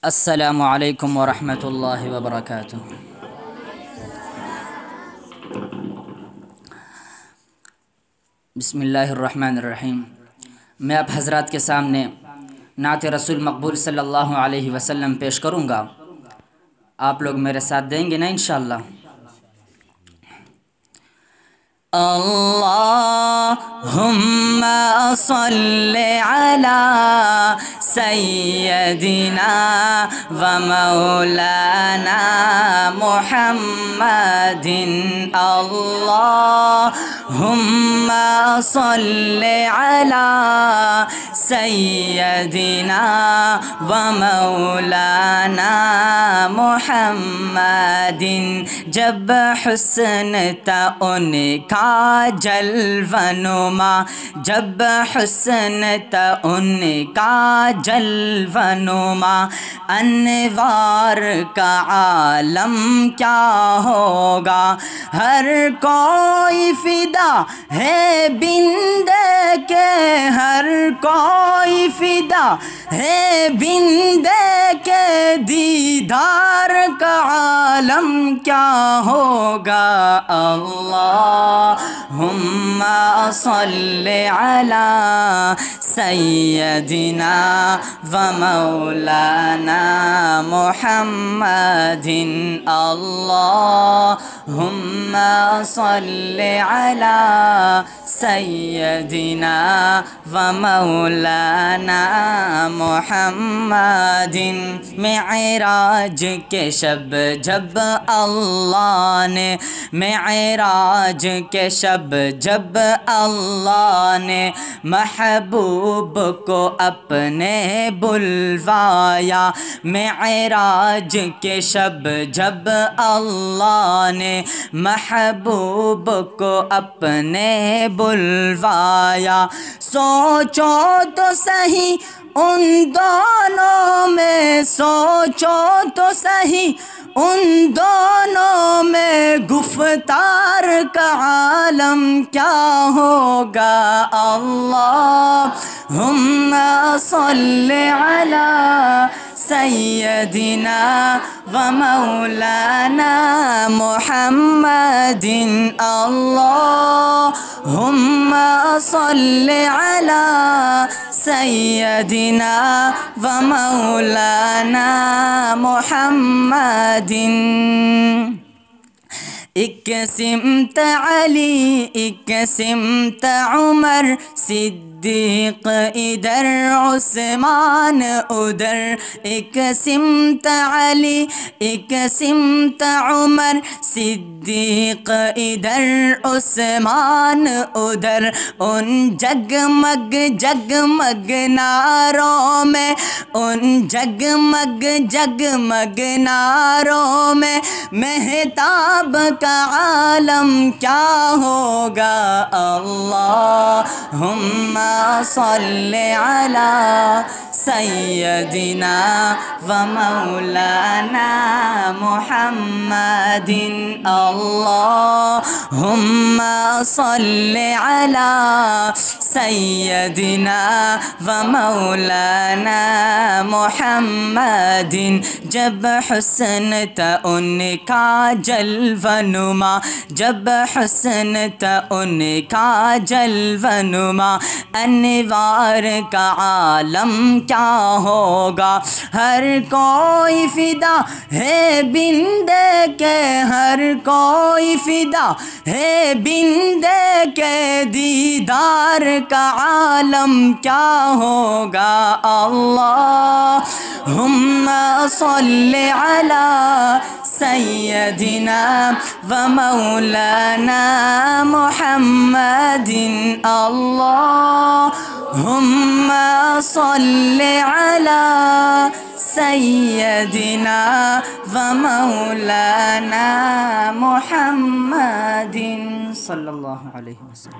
السلام علیکم ورحمۃ اللہ وبرکاتہ۔ بسم اللہ الرحمن الرحیم۔ میں آپ حضرات کے سامنے نعت رسول مقبول صلی اللہ علیہ وسلم پیش کروں گا، آپ لوگ میرے ساتھ دیں گے نا انشاءاللہ؟ اللہم صل علی سیدنا و مولانا محمد۔ اللہم صل علی سیدنا و مولانا محمد۔ جب حسن تھا ان کا جلوہ نما، جب حسن تھا ان کا جلوہ نما، انوار کا عالم کیا ہوگا؟ ہر کوئی فدا ہے بن دیکھے، ہر کوئی فدا ہے بن دیکھے، دیدار کا عالم کیا ہوگا؟ اللہم صل علی سیدنا و مولانا محمد۔ اللہم صل علی سیدنا و مولانا محمد۔ معراج کے شب جب اللہ نے، معراج کے شب جب اللہ نے محبوب کو اپنے بلوایا، معراج کے شب جب اللہ نے محبوب کو اپنے بلوایا، سوچو تو صحیح ان دونوں میں، سوچو تو صحیح ان دونوں میں، گفتار کا عالم کیا ہوگا؟ اللہم صل علی سیدنا و مولانا محمد۔ اللہم صل علی سیدنا و مولانا محمد۔ ایک سمت علی، ایک سمت عمر صدیق، ادھر عثمان ادھر، ایک سمت علی ایک سمت عمر صدیق، ادھر عثمان ادھر، ان جگمگ جگمگ ناروں میں، ان جگمگ جگمگ ناروں میں، مہتاب کا عالم کیا ہوگا؟ اللہم صل علی سیدنا و مولانا محمد۔ اللہم صل علی سیدنا و مولانا محمد۔ جب حسن تھا ان کا جلوہ نما، جب حسن تھا ان کا جلوہ نما، انوار کا عالم کیا ہوگا؟ ہر کوئی فدا ہے بن دیکھے، ہر کوئی فدا ہے بن دیکھے، دیدار کا عالم کیا ہوگا؟ اللہم صل علی سیدنا و مولانا محمد۔ اللہم صل علی سیدنا و مولانا محمد صلی اللہ علیہ وسلم۔